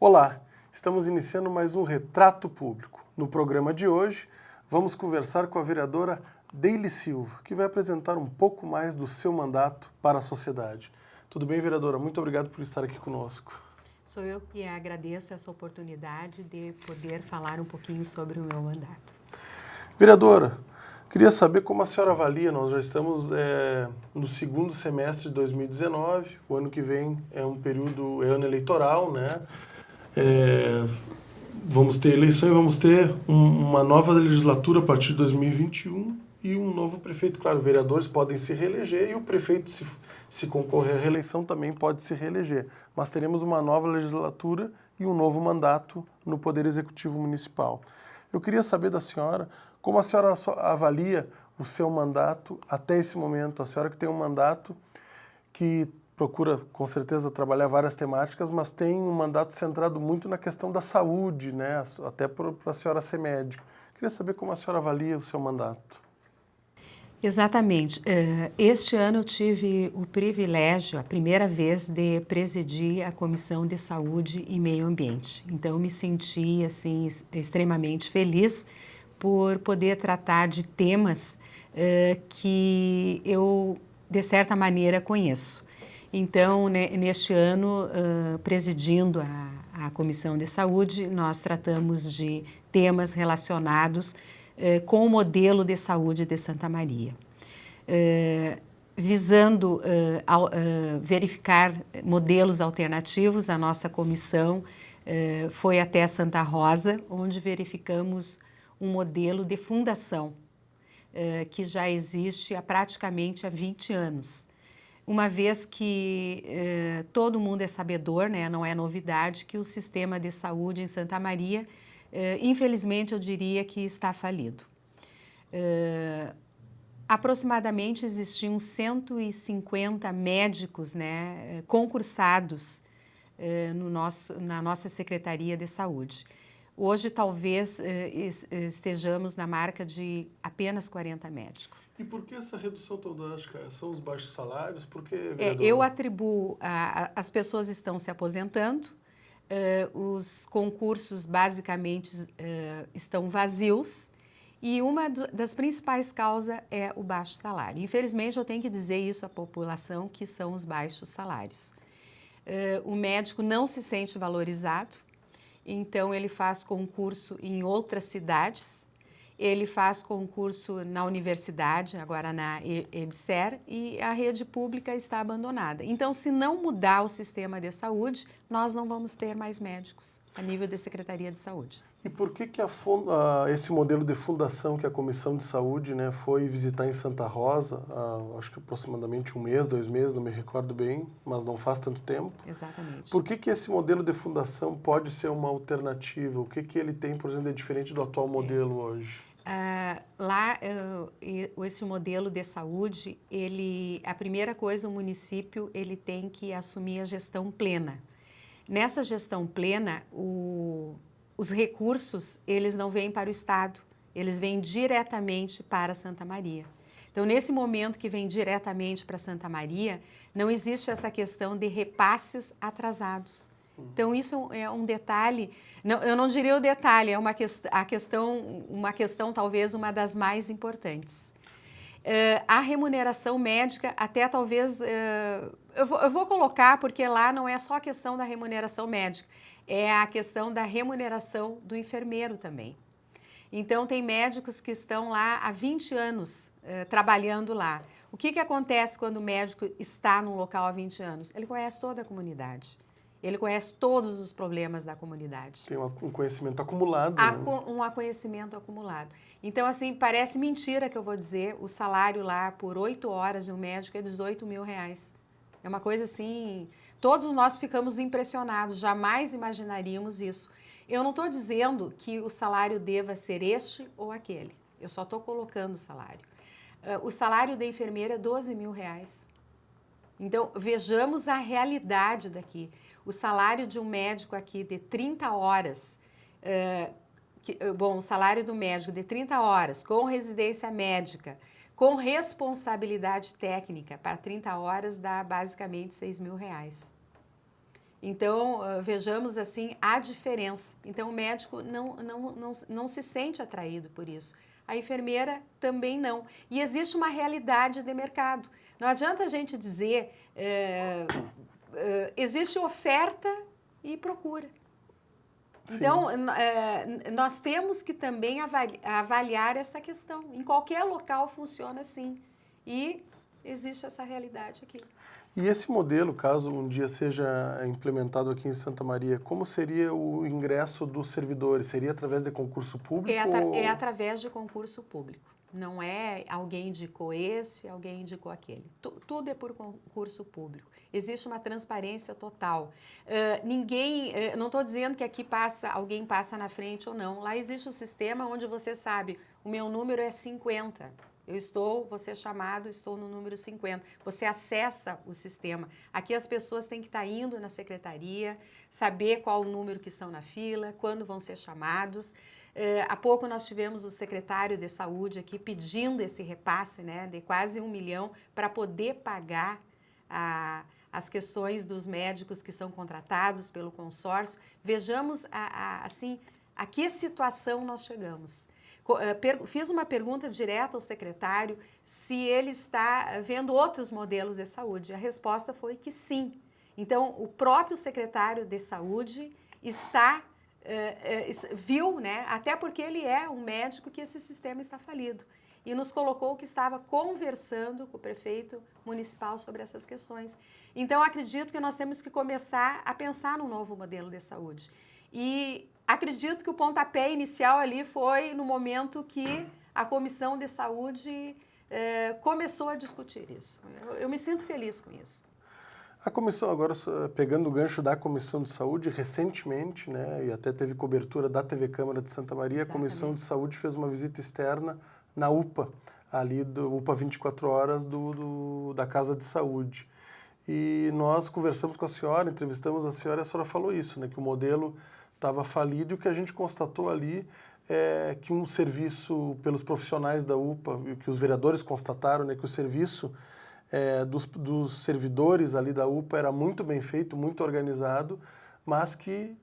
Olá, estamos iniciando mais um Retrato Público. No programa de hoje, vamos conversar com a vereadora Deile Silva, que vai apresentar um pouco mais do seu mandato para a sociedade. Tudo bem, vereadora? Muito obrigado por estar aqui conosco. Sou eu que agradeço essa oportunidade de poder falar um pouquinho sobre o meu mandato. Vereadora, queria saber como a senhora avalia, nós já estamos no segundo semestre de 2019, o ano que vem é um período, é ano eleitoral, né? Vamos ter eleições, vamos ter uma nova legislatura a partir de 2021 e um novo prefeito. Claro, vereadores podem se reeleger e o prefeito, se concorrer à reeleição, também pode se reeleger. Mas teremos uma nova legislatura e um novo mandato no Poder Executivo Municipal. Eu queria saber da senhora como a senhora avalia o seu mandato até esse momento. A senhora que tem um mandato que procura, com certeza, trabalhar várias temáticas, mas tem um mandato centrado muito na questão da saúde, né? Até para a senhora ser médica. Queria saber como a senhora avalia o seu mandato. Exatamente. Este ano eu tive o privilégio, a primeira vez, de presidir a Comissão de Saúde e Meio Ambiente. Então, eu me senti, assim, extremamente feliz por poder tratar de temas que eu, de certa maneira, conheço. Então, né, neste ano, presidindo a Comissão de Saúde, nós tratamos de temas relacionados com o modelo de saúde de Santa Maria, visando verificar modelos alternativos. A nossa comissão foi até Santa Rosa, onde verificamos um modelo de fundação que já existe praticamente há 20 anos. Uma vez que todo mundo é sabedor, né, não é novidade, que o sistema de saúde em Santa Maria, infelizmente, eu diria que está falido. Aproximadamente existiam 150 médicos, né, concursados na nossa Secretaria de Saúde. Hoje, talvez, estejamos na marca de apenas 40 médicos. E por que essa redução toda? São os baixos salários? Por que, eu atribuo, as pessoas estão se aposentando, os concursos basicamente estão vazios e uma das principais causas é o baixo salário. Infelizmente, eu tenho que dizer isso à população, que são os baixos salários. O médico não se sente valorizado, então ele faz concurso em outras cidades, ele faz concurso na universidade, agora na EBSER, e a rede pública está abandonada. Então, se não mudar o sistema de saúde, nós não vamos ter mais médicos a nível da Secretaria de Saúde. E por que esse modelo de fundação que a Comissão de Saúde, né, foi visitar em Santa Rosa, acho que aproximadamente 1 mês, 2 meses, não me recordo bem, mas não faz tanto tempo. Exatamente. Por que esse modelo de fundação pode ser uma alternativa? O que ele tem, por exemplo, de diferente do atual modelo hoje? Esse modelo de saúde, a primeira coisa, o município ele tem que assumir a gestão plena. Nessa gestão plena, os recursos, eles não vêm para o Estado, eles vêm diretamente para Santa Maria. Então, nesse momento que vem diretamente para Santa Maria, não existe essa questão de repasses atrasados. Então, isso é um detalhe, eu não diria o detalhe, é uma questão talvez uma das mais importantes. A remuneração médica, até talvez, eu vou colocar, porque lá não é só a questão da remuneração médica, é a questão da remuneração do enfermeiro também. Então, tem médicos que estão lá há 20 anos trabalhando lá. O que acontece quando o médico está num local há 20 anos? Ele conhece toda a comunidade. Ele conhece todos os problemas da comunidade. Tem um conhecimento acumulado. Um conhecimento acumulado. Então, assim, parece mentira que eu vou dizer, o salário lá por 8 horas de um médico é R$18 mil. É uma coisa assim, todos nós ficamos impressionados, jamais imaginaríamos isso. Eu não estou dizendo que o salário deva ser este ou aquele, eu só estou colocando o salário. O salário da enfermeira é R$12 mil. Então, vejamos a realidade daqui. O salário de um médico aqui de 30 horas, o salário do médico de 30 horas, com residência médica, com responsabilidade técnica, para 30 horas dá basicamente R$6 mil. Então, vejamos assim a diferença. Então, o médico não se sente atraído por isso. A enfermeira também não. E existe uma realidade de mercado. Não adianta a gente dizer, existe oferta e procura. Sim. Então, nós temos que também avaliar essa questão. Em qualquer local funciona assim. E existe essa realidade aqui. E esse modelo, caso um dia seja implementado aqui em Santa Maria, como seria o ingresso dos servidores? Seria através de concurso público? É através de concurso público. Não é alguém indicou esse, alguém indicou aquele. Tudo é por concurso público. Existe uma transparência total. Não estou dizendo que aqui alguém passa na frente ou não. Lá existe um sistema onde você sabe, o meu número é 50. Vou ser chamado, estou no número 50. Você acessa o sistema. Aqui as pessoas têm que estar indo na secretaria, saber qual o número que estão na fila, quando vão ser chamados. Há pouco nós tivemos o secretário de saúde aqui pedindo esse repasse, né, de quase 1 milhão para poder pagar as questões dos médicos que são contratados pelo consórcio. Vejamos assim, a que situação nós chegamos. Fiz uma pergunta direta ao secretário se ele está vendo outros modelos de saúde. A resposta foi que sim. Então, o próprio secretário de saúde viu, né, até porque ele é um médico, que esse sistema está falido. E nos colocou que estava conversando com o prefeito municipal sobre essas questões. Então, acredito que nós temos que começar a pensar num novo modelo de saúde. E acredito que o pontapé inicial ali foi no momento que a Comissão de Saúde começou a discutir isso. Eu me sinto feliz com isso. A comissão, agora pegando o gancho da Comissão de Saúde, recentemente, né, e até teve cobertura da TV Câmara de Santa Maria, exatamente, a Comissão de Saúde fez uma visita externa na UPA, ali do UPA 24 horas da Casa de Saúde. E nós conversamos com a senhora, entrevistamos a senhora falou isso, né, que o modelo estava falido, e o que a gente constatou ali é que um serviço pelos profissionais da UPA, e que os vereadores constataram, né, que o serviço dos servidores ali da UPA era muito bem feito, muito organizado, mas que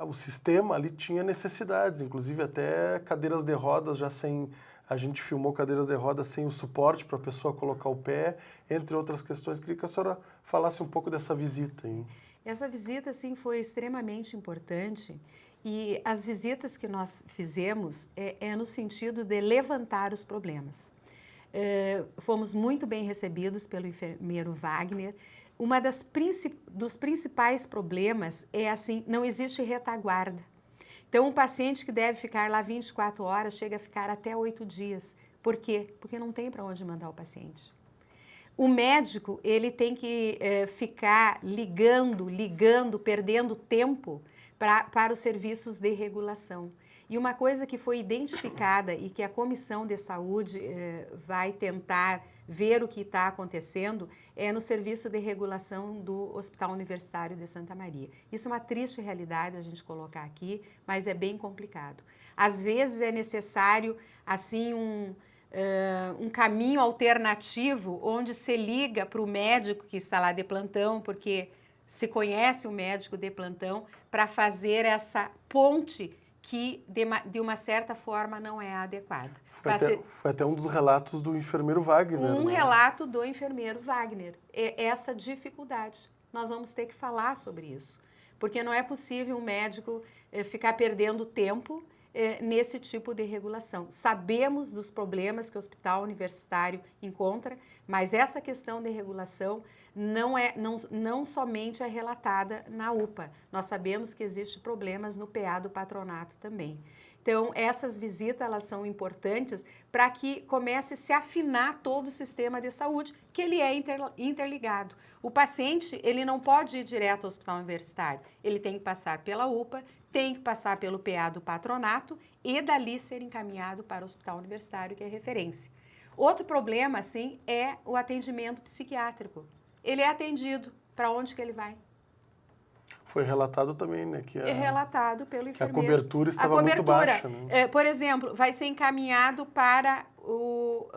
o sistema ali tinha necessidades, inclusive até cadeiras de rodas já sem... A gente filmou cadeiras de rodas sem o suporte para a pessoa colocar o pé, entre outras questões. Queria que a senhora falasse um pouco dessa visita, hein? Essa visita, sim, foi extremamente importante, e as visitas que nós fizemos no sentido de levantar os problemas. Fomos muito bem recebidos pelo enfermeiro Wagner. Dos principais problemas é assim, não existe retaguarda. Então, um paciente que deve ficar lá 24 horas chega a ficar até 8 dias. Por quê? Porque não tem para onde mandar o paciente. O médico, ele tem que ficar ligando, perdendo tempo para os serviços de regulação. E uma coisa que foi identificada e que a Comissão de Saúde vai tentar ver o que está acontecendo é no serviço de regulação do Hospital Universitário de Santa Maria. Isso é uma triste realidade a gente colocar aqui, mas é bem complicado. Às vezes é necessário assim um caminho alternativo onde se liga para o médico que está lá de plantão, porque se conhece o médico de plantão, para fazer essa ponte que, de uma certa forma, não é adequada. Foi até um dos relatos do enfermeiro Wagner. Relato do enfermeiro Wagner. Essa dificuldade. Nós vamos ter que falar sobre isso. Porque não é possível um médico ficar perdendo tempo nesse tipo de regulação. Sabemos dos problemas que o hospital universitário encontra, mas essa questão de regulação não somente é relatada na UPA. Nós sabemos que existem problemas no PA do patronato também. Então, essas visitas elas são importantes para que comece a se afinar todo o sistema de saúde, que ele é interligado. O paciente, ele não pode ir direto ao hospital universitário, ele tem que passar pela UPA, tem que passar pelo PA do patronato e dali ser encaminhado para o hospital universitário, que é referência. Outro problema, assim, é o atendimento psiquiátrico. Ele é atendido, para onde que ele vai? Foi relatado também, né? É relatado pelo enfermeiro. Que a cobertura estava muito baixa. Né? Por exemplo, vai ser encaminhado para o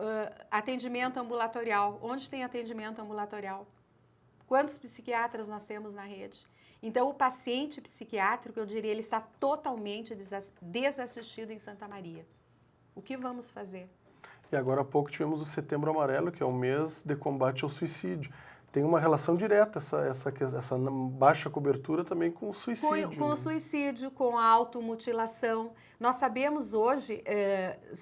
atendimento ambulatorial. Onde tem atendimento ambulatorial? Quantos psiquiatras nós temos na rede? Então, o paciente psiquiátrico, eu diria, ele está totalmente desassistido em Santa Maria. O que vamos fazer? E agora há pouco tivemos o Setembro Amarelo, que é o mês de combate ao suicídio. Tem uma relação direta essa baixa cobertura também com o suicídio. Com o suicídio, com a automutilação. Nós sabemos hoje,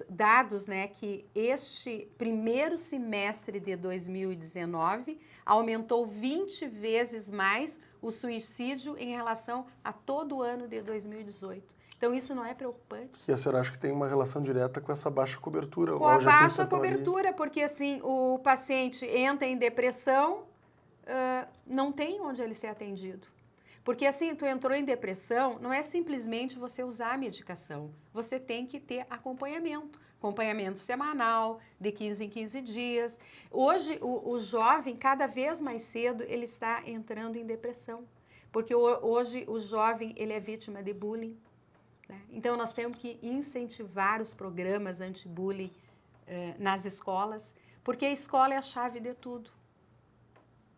dados, né, que este primeiro semestre de 2019 aumentou 20 vezes mais o suicídio em relação a todo o ano de 2018. Então, isso não é preocupante? E a senhora acha que tem uma relação direta com essa baixa cobertura? Com a baixa cobertura, porque assim, o paciente entra em depressão, não tem onde ele ser atendido. Porque assim, tu entrou em depressão, não é simplesmente você usar a medicação. Você tem que ter acompanhamento. Acompanhamento semanal, de 15 em 15 dias. Hoje, o jovem, cada vez mais cedo, ele está entrando em depressão. Porque hoje o jovem, ele é vítima de bullying. Então, nós temos que incentivar os programas anti-bullying nas escolas, porque a escola é a chave de tudo.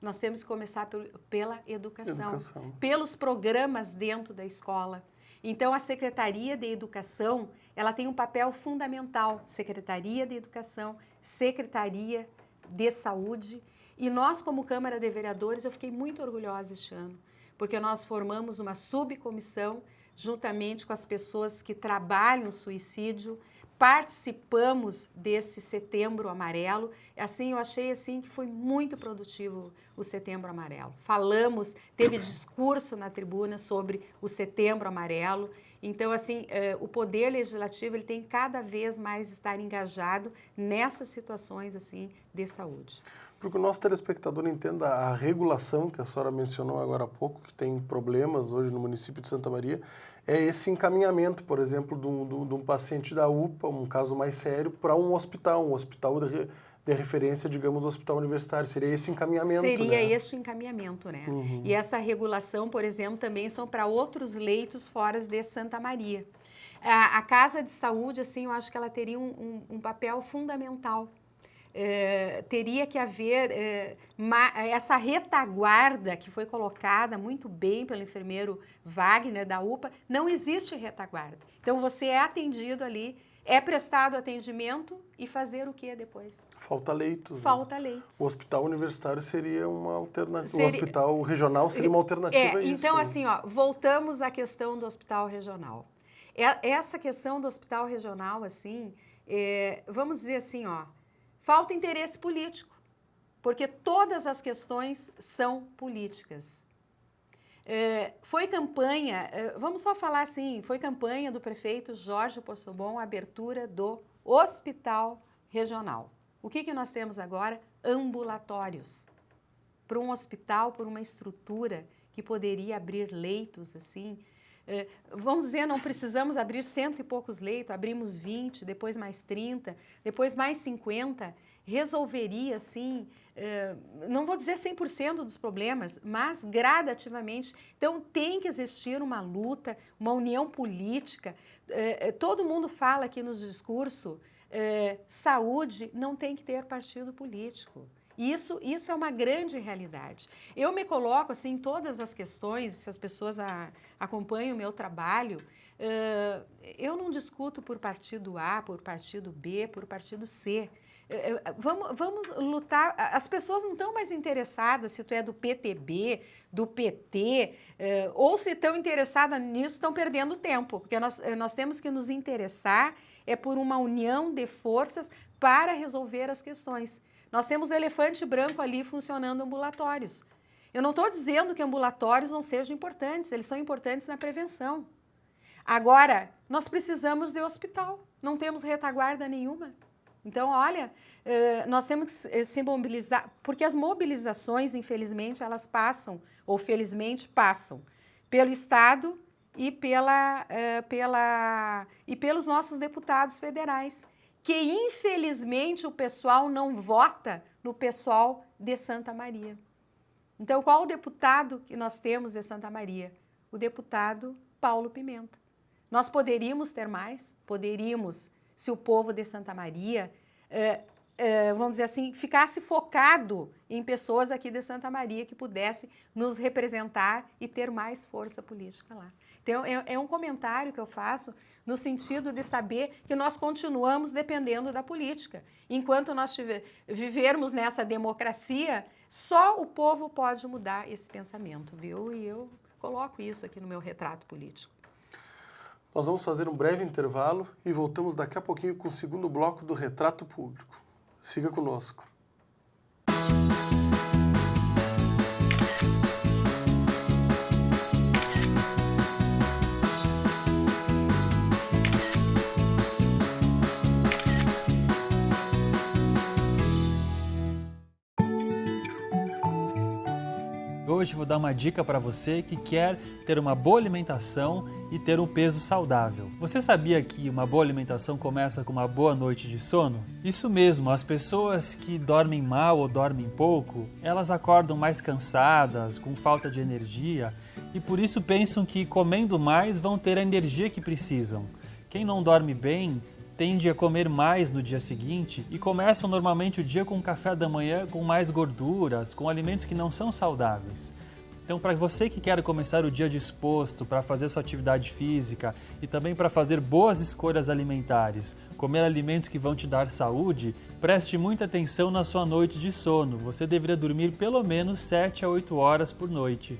Nós temos que começar pela educação, pelos programas dentro da escola. Então, a Secretaria de Educação, ela tem um papel fundamental. Secretaria de Educação, Secretaria de Saúde. E nós, como Câmara de Vereadores, eu fiquei muito orgulhosa este ano, porque nós formamos uma subcomissão juntamente com as pessoas que trabalham suicídio, participamos desse Setembro Amarelo. Assim, eu achei assim que foi muito produtivo o Setembro Amarelo. Falamos, teve discurso na tribuna sobre o Setembro Amarelo. Então, assim, o Poder Legislativo ele tem cada vez mais estar engajado nessas situações assim de saúde. Para que o nosso telespectador entenda a regulação que a senhora mencionou agora há pouco, que tem problemas hoje no município de Santa Maria, é esse encaminhamento, por exemplo, de um paciente da UPA, um caso mais sério, para um hospital de referência, digamos, hospital universitário. Seria esse encaminhamento, Seria né? este encaminhamento, né? Uhum. E essa regulação, por exemplo, também são para outros leitos fora de Santa Maria. A Casa de Saúde, assim, eu acho que ela teria um papel fundamental. Teria que haver essa retaguarda que foi colocada muito bem pelo enfermeiro Wagner da UPA, não existe retaguarda. Então você é atendido ali, é prestado atendimento e fazer o que depois? Falta leitos. Falta leitos. O hospital universitário seria uma alternativa, o hospital regional seria uma alternativa a isso. Então assim, voltamos à questão do hospital regional. Essa questão do hospital regional, assim, vamos dizer assim, falta interesse político, porque todas as questões são políticas. Foi campanha, vamos só falar assim, foi campanha do prefeito Jorge Possobon a abertura do hospital regional. O que nós temos agora? Ambulatórios. Para um hospital, por uma estrutura que poderia abrir leitos assim, vamos dizer, não precisamos abrir 100 e poucos leitos, abrimos 20, depois mais 30, depois mais 50, resolveria, assim, não vou dizer 100% dos problemas, mas gradativamente. Então, tem que existir uma luta, uma união política. Todo mundo fala aqui nos discursos, saúde não tem que ter partido político. Isso é uma grande realidade. Eu me coloco assim em todas as questões, se as pessoas acompanham o meu trabalho, eu não discuto por partido A, por partido B, por partido C. Vamos lutar. As pessoas não estão mais interessadas se tu é do PTB, do PT, ou se estão interessadas nisso, estão perdendo tempo, porque nós temos que nos interessar por uma união de forças para resolver as questões. Nós temos o elefante branco ali funcionando ambulatórios. Eu não estou dizendo que ambulatórios não sejam importantes, eles são importantes na prevenção. Agora, nós precisamos de hospital, não temos retaguarda nenhuma. Então, olha, nós temos que se mobilizar, porque as mobilizações, infelizmente, elas passam, ou felizmente passam, pelo Estado e pelos nossos deputados federais, que infelizmente o pessoal não vota no pessoal de Santa Maria. Então, qual o deputado que nós temos de Santa Maria? O deputado Paulo Pimenta. Nós poderíamos ter mais? Poderíamos, se o povo de Santa Maria vamos dizer assim, ficasse focado em pessoas aqui de Santa Maria que pudessem nos representar e ter mais força política lá. Então, é um comentário que eu faço no sentido de saber que nós continuamos dependendo da política. Enquanto nós vivermos nessa democracia, só o povo pode mudar esse pensamento, viu? E eu coloco isso aqui no meu retrato político. Nós vamos fazer um breve intervalo e voltamos daqui a pouquinho com o segundo bloco do Retrato Público. Siga conosco. Hoje vou dar uma dica para você que quer ter uma boa alimentação e ter um peso saudável. Você sabia que uma boa alimentação começa com uma boa noite de sono? Isso mesmo, as pessoas que dormem mal ou dormem pouco, elas acordam mais cansadas, com falta de energia e por isso pensam que comendo mais vão ter a energia que precisam. Quem não dorme bem tende a comer mais no dia seguinte e começam normalmente o dia com café da manhã com mais gorduras, com alimentos que não são saudáveis. Então, para você que quer começar o dia disposto para fazer sua atividade física e também para fazer boas escolhas alimentares, comer alimentos que vão te dar saúde, preste muita atenção na sua noite de sono. Você deveria dormir pelo menos 7 a 8 horas por noite.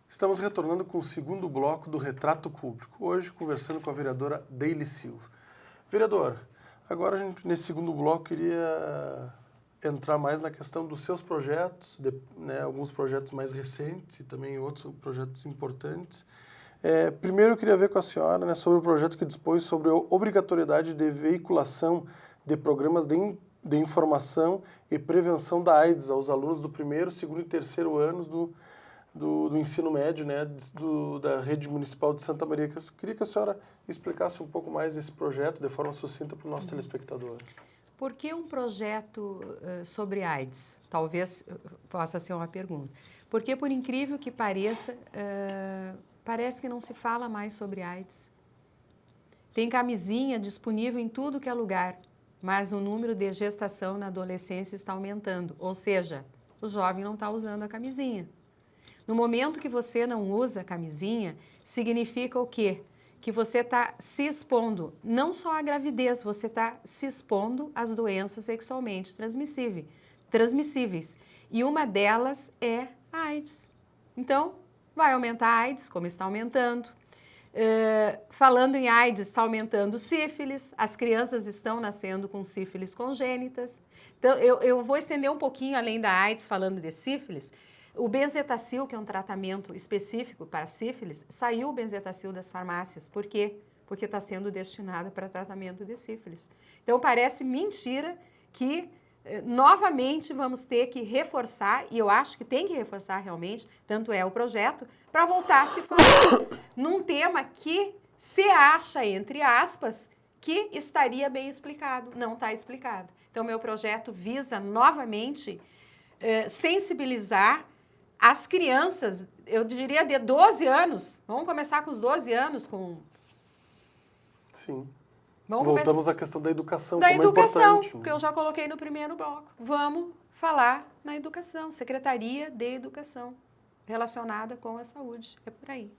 Estamos retornando com o segundo bloco do Retrato Público, hoje conversando com a vereadora Deile Silva. Vereadora, agora nesse segundo bloco queria entrar mais na questão dos seus projetos, alguns projetos mais recentes e também outros projetos importantes. Primeiro eu queria ver com a senhora sobre o projeto que dispõe sobre a obrigatoriedade de veiculação de programas de informação e prevenção da AIDS aos alunos do primeiro, segundo e terceiro anos do ensino médio, da rede municipal de Santa Maria. Eu queria que a senhora explicasse um pouco mais esse projeto de forma sucinta para o nosso telespectador. Por que um projeto sobre AIDS? Talvez possa ser uma pergunta. Porque, por incrível que pareça, parece que não se fala mais sobre AIDS. Tem camisinha disponível em tudo que é lugar, mas o número de gestação na adolescência está aumentando. Ou seja, o jovem não está usando a camisinha. No momento que você não usa a camisinha, significa o quê? Que você está se expondo, não só à gravidez, você está se expondo às doenças sexualmente transmissíveis. E uma delas é a AIDS. Então, vai aumentar a AIDS, como está aumentando. Falando em AIDS, está aumentando sífilis, as crianças estão nascendo com sífilis congênitas. Então, eu vou estender um pouquinho além da AIDS, falando de sífilis. O benzetacil, que é um tratamento específico para sífilis, saiu o benzetacil das farmácias. Por quê? Porque está sendo destinado para tratamento de sífilis. Então, parece mentira que novamente vamos ter que reforçar, e eu acho que tem que reforçar realmente, tanto é o projeto, para voltar a se falar num tema que se acha, entre aspas, que estaria bem explicado. Não está explicado. Então, meu projeto visa novamente sensibilizar as crianças, eu diria de 12 anos, vamos começar com os 12 anos, Sim. Vamos Voltamos à questão da educação, da como educação, é importante. que eu já coloquei no primeiro bloco. Vamos falar na educação, Secretaria de Educação, relacionada com a saúde. É por aí.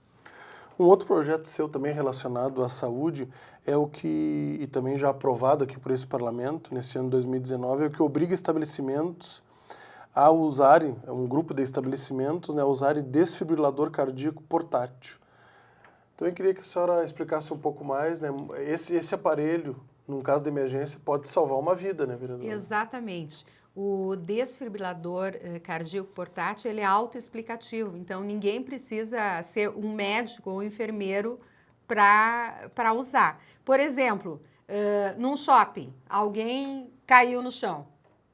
Um outro projeto seu também relacionado à saúde é o que, e também já aprovado aqui por esse parlamento, nesse ano de 2019, é o que obriga estabelecimentos a usarem, um grupo de estabelecimentos, né, a usarem desfibrilador cardíaco portátil. Então eu queria que a senhora explicasse um pouco mais, né? Esse aparelho, num caso de emergência, pode salvar uma vida, né, vereadora? Exatamente. O desfibrilador cardíaco portátil, ele é autoexplicativo, então ninguém precisa ser um médico ou um enfermeiro para usar. Por exemplo, num shopping, alguém caiu no chão,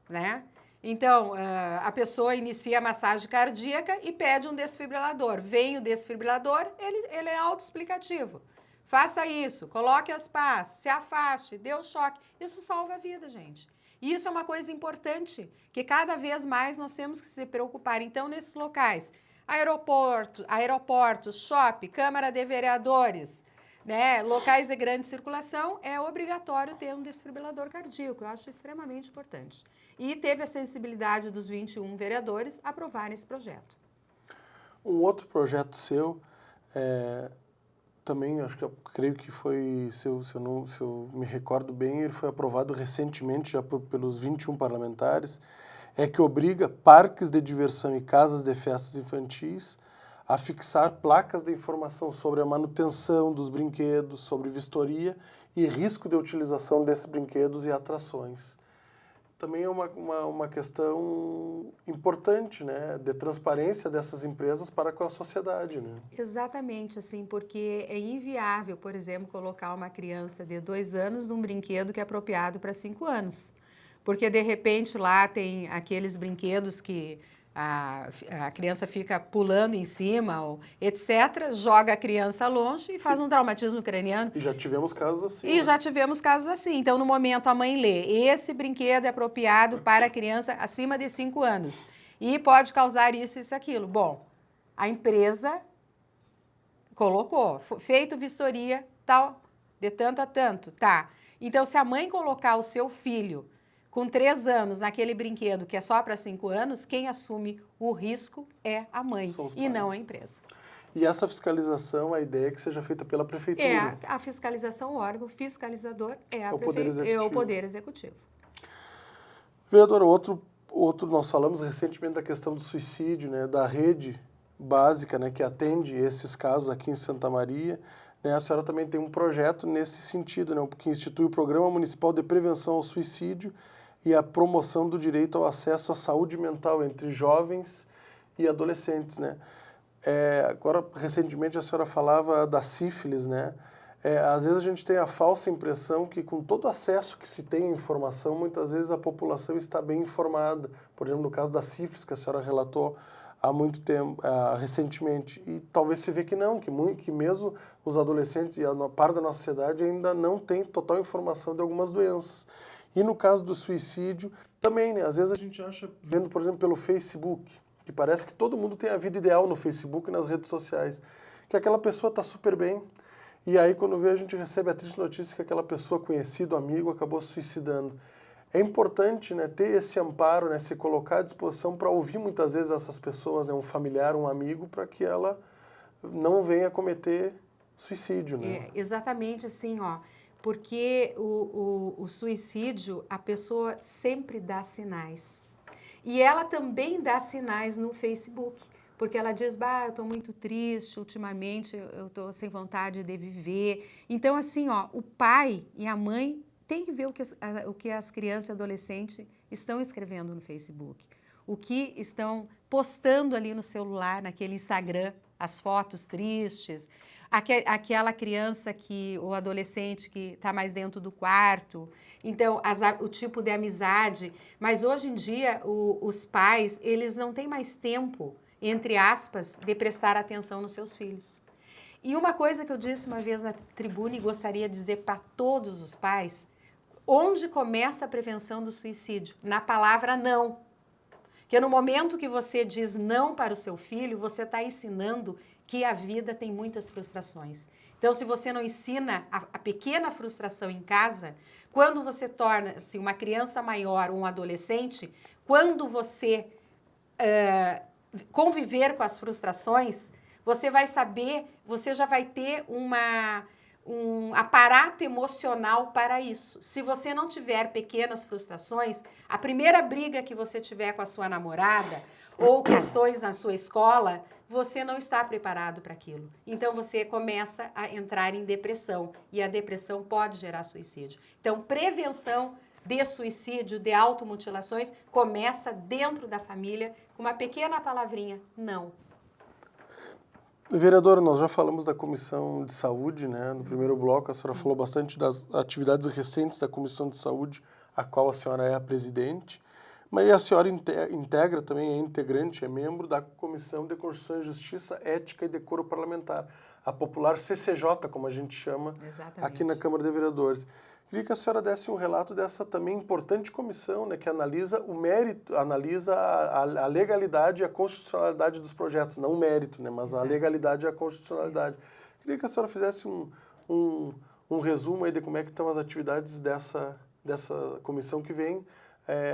né? Então, a pessoa inicia a massagem cardíaca e pede um desfibrilador. Vem o desfibrilador, ele é autoexplicativo. Faça isso, coloque as pás, se afaste, dê o choque. Isso salva a vida, gente. E isso é uma coisa importante, que cada vez mais nós temos que se preocupar. Então, nesses locais, aeroportos, shopping, Câmara de Vereadores, né, locais de grande circulação, é obrigatório ter um desfibrilador cardíaco. Eu acho extremamente importante. E teve a sensibilidade dos 21 vereadores aprovarem esse projeto. Um outro projeto seu, também, acho que eu creio que foi, se eu me recordo bem, ele foi aprovado recentemente já pelos 21 parlamentares, é que obriga parques de diversão e casas de festas infantis a fixar placas de informação sobre a manutenção dos brinquedos, sobre vistoria e risco de utilização desses brinquedos e atrações. Também é uma questão importante, né, de transparência dessas empresas para com a sociedade, né? Exatamente, assim, porque é inviável, por exemplo, colocar uma criança de 2 anos num brinquedo que é apropriado para 5 anos. Porque, de repente, lá tem aqueles brinquedos que a criança fica pulando em cima, ou etc., joga a criança longe e faz um traumatismo craniano. E já tivemos casos assim. E já tivemos casos assim. Então, no momento, a mãe lê, esse brinquedo é apropriado para a criança acima de 5 anos e pode causar isso e aquilo. Bom, a empresa colocou, feito vistoria, tal, de tanto a tanto, tá. Então, se a mãe colocar o seu filho com 3 anos naquele brinquedo que é só para 5 anos, quem assume o risco é a mãe e não a empresa. E essa fiscalização, a ideia é que seja feita pela prefeitura. É, a fiscalização, o órgão fiscalizador é o Poder Executivo. Vereadora, outro nós falamos recentemente da questão do suicídio, né, da rede básica, né, que atende esses casos aqui em Santa Maria. Né, a senhora também tem um projeto nesse sentido, né, que institui o Programa Municipal de Prevenção ao Suicídio e a promoção do direito ao acesso à saúde mental entre jovens e adolescentes, né? Agora, recentemente, a senhora falava da sífilis, né? Às vezes a gente tem a falsa impressão que com todo o acesso que se tem à informação, muitas vezes a população está bem informada. Por exemplo, no caso da sífilis, que a senhora relatou há muito tempo, recentemente. E talvez se vê que não, que mesmo os adolescentes e a parte da nossa sociedade ainda não tem total informação de algumas doenças. E no caso do suicídio, também, né? Às vezes a gente acha, vendo, por exemplo, pelo Facebook, que parece que todo mundo tem a vida ideal no Facebook e nas redes sociais, que aquela pessoa está super bem, e aí quando vê a gente recebe a triste notícia que aquela pessoa, conhecido, amigo, acabou se suicidando. É importante, né, ter esse amparo, né, se colocar à disposição para ouvir muitas vezes essas pessoas, né, um familiar, um amigo, para que ela não venha cometer suicídio. Né? Exatamente assim, ó. Porque o suicídio, a pessoa sempre dá sinais. E ela também dá sinais no Facebook, porque ela diz, eu estou muito triste, ultimamente eu estou sem vontade de viver. Então, assim, ó, o pai e a mãe têm que ver o que as crianças e adolescentes estão escrevendo no Facebook, o que estão postando ali no celular, naquele Instagram, as fotos tristes, aquela criança ou adolescente que está mais dentro do quarto. Então, o tipo de amizade. Mas hoje em dia, os pais, eles não têm mais tempo, entre aspas, de prestar atenção nos seus filhos. E uma coisa que eu disse uma vez na tribuna e gostaria de dizer para todos os pais, onde começa a prevenção do suicídio? Na palavra não. Porque no momento que você diz não para o seu filho, você está ensinando que a vida tem muitas frustrações. Então, se você não ensina a pequena frustração em casa, quando você torna-se uma criança maior ou um adolescente, quando você conviver com as frustrações, você vai saber, você já vai ter um aparato emocional para isso. Se você não tiver pequenas frustrações, a primeira briga que você tiver com a sua namorada ou questões na sua escola, você não está preparado para aquilo. Então, você começa a entrar em depressão e a depressão pode gerar suicídio. Então, prevenção de suicídio, de automutilações, começa dentro da família com uma pequena palavrinha, não. Vereadora, nós já falamos da Comissão de Saúde, né? No primeiro bloco, a senhora falou bastante das atividades recentes da Comissão de Saúde, a qual a senhora é a presidente. Mas a senhora integra também, é integrante, é membro da Comissão de Constituição e Justiça, Ética e Decoro Parlamentar, a popular CCJ, como a gente chama, aqui na Câmara de Vereadores. Queria que a senhora desse um relato dessa também importante comissão, né, que analisa o mérito, analisa a legalidade e a constitucionalidade dos projetos, não o mérito, né, mas a legalidade e a constitucionalidade. Queria que a senhora fizesse um resumo aí de como é que estão as atividades dessa comissão que vem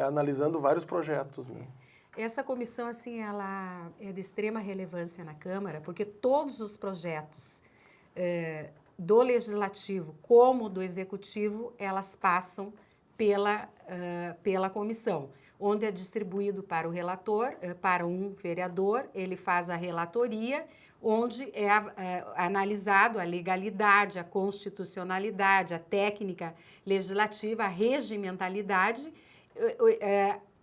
analisando vários projetos, né? Essa comissão, assim, ela é de extrema relevância na Câmara, porque todos os projetos do Legislativo como do Executivo, elas passam pela comissão, onde é distribuído para o relator, para um vereador, ele faz a relatoria, onde é analisado a legalidade, a constitucionalidade, a técnica legislativa, a regimentalidade.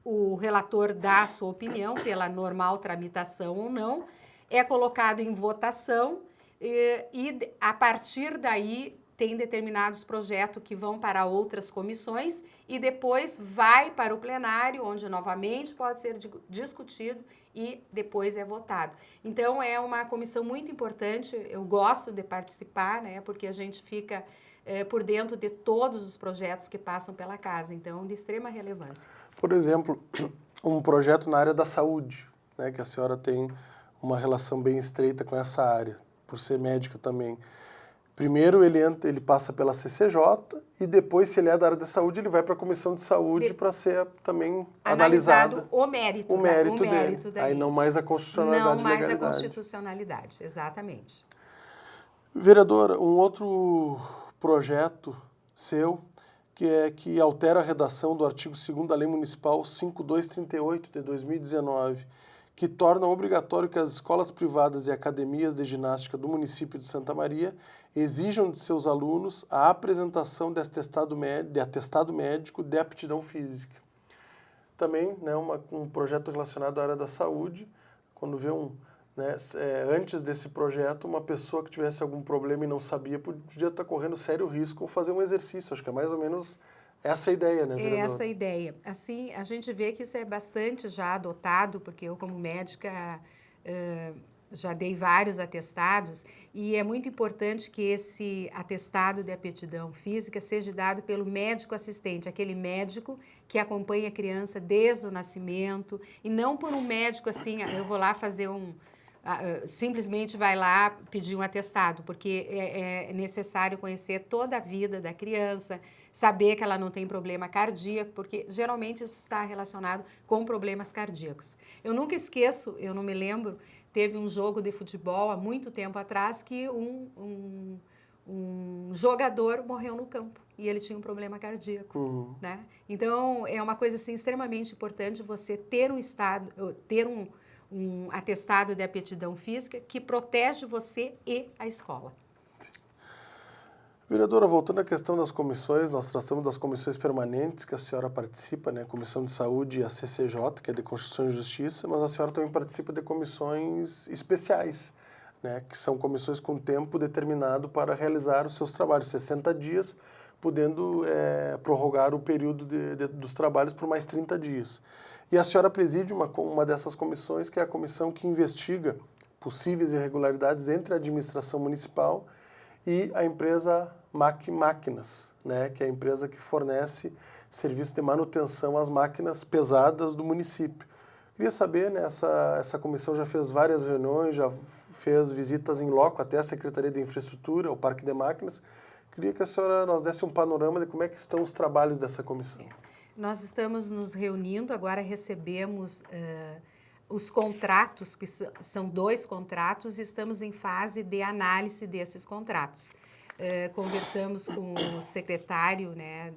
O relator dá a sua opinião pela normal tramitação ou não, é colocado em votação e a partir daí tem determinados projetos que vão para outras comissões e depois vai para o plenário, onde novamente pode ser discutido e depois é votado. Então, é uma comissão muito importante, eu gosto de participar, né, porque a gente fica por dentro de todos os projetos que passam pela casa, então, de extrema relevância. Por exemplo, um projeto na área da saúde, né, que a senhora tem uma relação bem estreita com essa área, por ser médica também. Primeiro ele passa pela CCJ e depois, se ele é da área da saúde, ele vai para a Comissão de Saúde para ser também analisado o mérito dele. Aí não mais a constitucionalidade. Não mais a constitucionalidade, exatamente. Vereadora, um outro projeto seu que altera a redação do artigo 2º da Lei Municipal 5238 de 2019, que torna obrigatório que as escolas privadas e academias de ginástica do município de Santa Maria exijam de seus alunos a apresentação de atestado médico de aptidão física. Também, né, um projeto relacionado à área da saúde, quando vê antes desse projeto, uma pessoa que tivesse algum problema e não sabia, podia estar correndo sério risco ou fazer um exercício. Acho que é mais ou menos essa a ideia, né, vereador? É essa a ideia. Assim, a gente vê que isso é bastante já adotado, porque eu, como médica, já dei vários atestados, e é muito importante que esse atestado de aptidão física seja dado pelo médico assistente, aquele médico que acompanha a criança desde o nascimento, e não por um médico assim, eu vou lá fazer simplesmente vai lá pedir um atestado, porque é necessário conhecer toda a vida da criança, saber que ela não tem problema cardíaco, porque geralmente isso está relacionado com problemas cardíacos. Eu nunca esqueço, eu não me lembro, teve um jogo de futebol há muito tempo atrás que um jogador morreu no campo e ele tinha um problema cardíaco, né? Então, é uma coisa assim, extremamente importante você ter um atestado de aptidão física que protege você e a escola. Sim. Vereadora, voltando à questão das comissões, nós tratamos das comissões permanentes que a senhora participa, né? A Comissão de Saúde e a CCJ, que é de Constituição e Justiça, mas a senhora também participa de comissões especiais, né, que são comissões com tempo determinado para realizar os seus trabalhos, 60 dias, podendo prorrogar o período dos trabalhos por mais 30 dias. E a senhora preside uma dessas comissões, que é a comissão que investiga possíveis irregularidades entre a administração municipal e a empresa MAC Máquinas, né, que é a empresa que fornece serviço de manutenção às máquinas pesadas do município. Queria saber, né, essa comissão já fez várias reuniões, já fez visitas em loco até a Secretaria de Infraestrutura, o Parque de Máquinas. Queria que a senhora nos desse um panorama de como é que estão os trabalhos dessa comissão. Nós estamos nos reunindo, agora recebemos os contratos, que são 2 contratos, e estamos em fase de análise desses contratos. Conversamos com o secretário, né,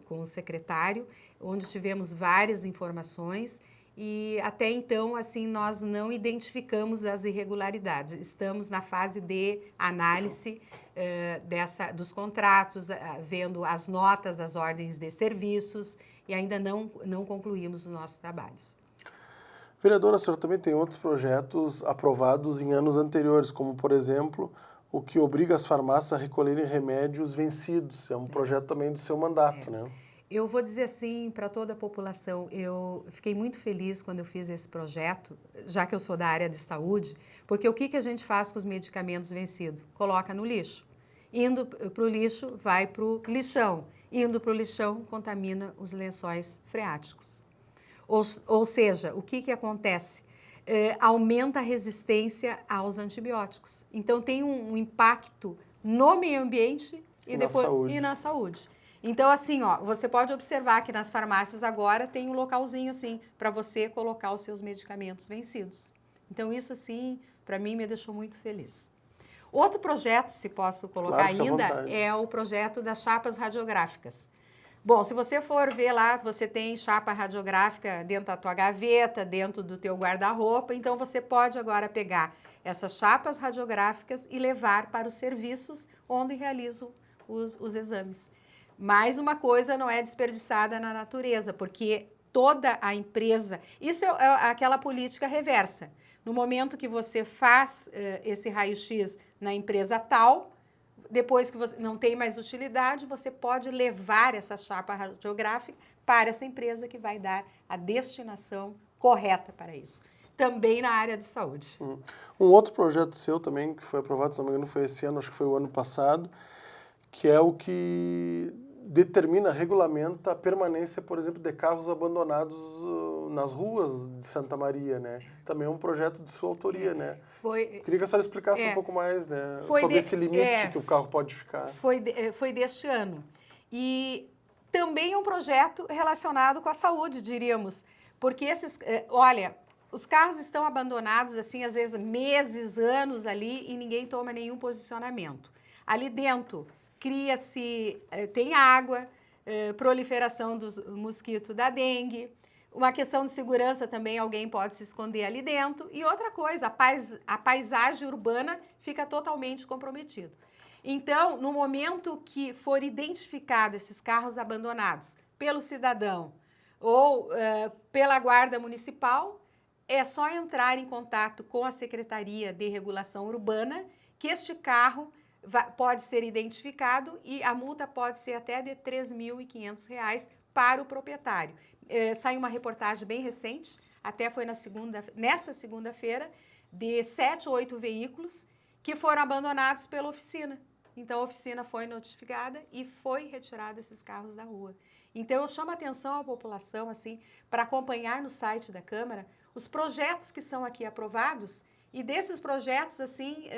com o secretário, onde tivemos várias informações e até então, assim, nós não identificamos as irregularidades. Estamos na fase de análise dos contratos, vendo as notas, as ordens de serviços e ainda não concluímos os nossos trabalhos. Vereadora, a senhora também tem outros projetos aprovados em anos anteriores, como, por exemplo, o que obriga as farmácias a recolherem remédios vencidos. É um projeto também do seu mandato, né? Eu vou dizer assim para toda a população, eu fiquei muito feliz quando eu fiz esse projeto, já que eu sou da área de saúde, porque o que a gente faz com os medicamentos vencidos? Coloca no lixo. Indo para o lixo, vai para o lixão. Indo para o lixão, contamina os lençóis freáticos. Ou seja, o que acontece? Aumenta a resistência aos antibióticos. Então, tem um impacto no meio ambiente e na saúde. Então, assim, ó, você pode observar que nas farmácias agora tem um localzinho, assim, para você colocar os seus medicamentos vencidos. Então, isso, assim, para mim, me deixou muito feliz. Outro projeto, se posso colocar ainda, é o projeto das chapas radiográficas. Bom, se você for ver lá, você tem chapa radiográfica dentro da tua gaveta, dentro do teu guarda-roupa, então você pode agora pegar essas chapas radiográficas e levar para os serviços onde realizam os exames. Mais uma coisa não é desperdiçada na natureza, porque toda a empresa... Isso é aquela política reversa. No momento que você faz esse raio-x na empresa tal, depois que você não tem mais utilidade, você pode levar essa chapa radiográfica para essa empresa que vai dar a destinação correta para isso. Também na área de saúde. Um outro projeto seu também, que foi aprovado, se não me engano, foi esse ano, acho que foi o ano passado, que é o que determina, regulamenta a permanência, por exemplo, de carros abandonados nas ruas de Santa Maria, né? Também é um projeto de sua autoria, né? Queria que a senhora explicasse um pouco mais, né? Sobre esse limite que o carro pode ficar. Foi deste ano. E também é um projeto relacionado com a saúde, diríamos. Porque olha, os carros estão abandonados, assim, às vezes meses, anos ali, e ninguém toma nenhum posicionamento. Ali dentro cria-se, tem água, proliferação dos mosquitos da dengue, uma questão de segurança também, alguém pode se esconder ali dentro, e outra coisa, a paisagem urbana fica totalmente comprometida. Então, no momento que for identificado esses carros abandonados pelo cidadão ou pela guarda municipal, é só entrar em contato com a Secretaria de Regulação Urbana, que este carro pode ser identificado e a multa pode ser até de R$ 3.500 para o proprietário. Saiu uma reportagem bem recente, até foi nesta segunda-feira, de 7 ou 8 veículos que foram abandonados pela oficina. Então, a oficina foi notificada e foi retirada esses carros da rua. Então, eu chamo a atenção à população, assim, para acompanhar no site da Câmara os projetos que são aqui aprovados. E desses projetos, assim,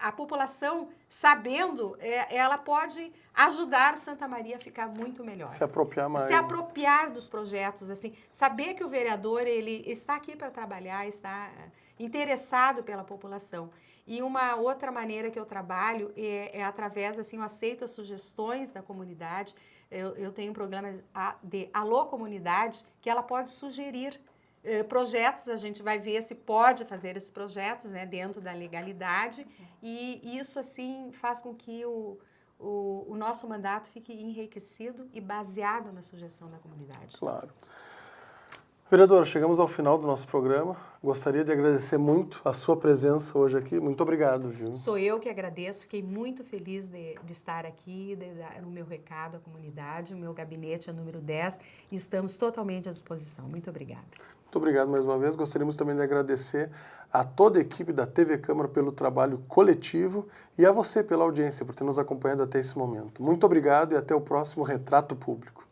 a população, sabendo, ela pode ajudar Santa Maria a ficar muito melhor. Se apropriar mais. Se apropriar dos projetos, assim, saber que o vereador, ele está aqui para trabalhar, está interessado pela população. E uma outra maneira que eu trabalho é através, assim, eu aceito as sugestões da comunidade. Eu tenho um programa de Alô Comunidade, que ela pode sugerir projetos, a gente vai ver se pode fazer esses projetos, né, dentro da legalidade, e isso, assim, faz com que o nosso mandato fique enriquecido e baseado na sugestão da comunidade. Claro. Vereadora, chegamos ao final do nosso programa. Gostaria de agradecer muito a sua presença hoje aqui. Muito obrigado, viu? Sou eu que agradeço, fiquei muito feliz de estar aqui, de dar o meu recado à comunidade. O meu gabinete é número 10 e estamos totalmente à disposição. Muito obrigada. Muito obrigado mais uma vez. Gostaríamos também de agradecer a toda a equipe da TV Câmara pelo trabalho coletivo e a você pela audiência, por ter nos acompanhado até esse momento. Muito obrigado e até o próximo Retrato Público.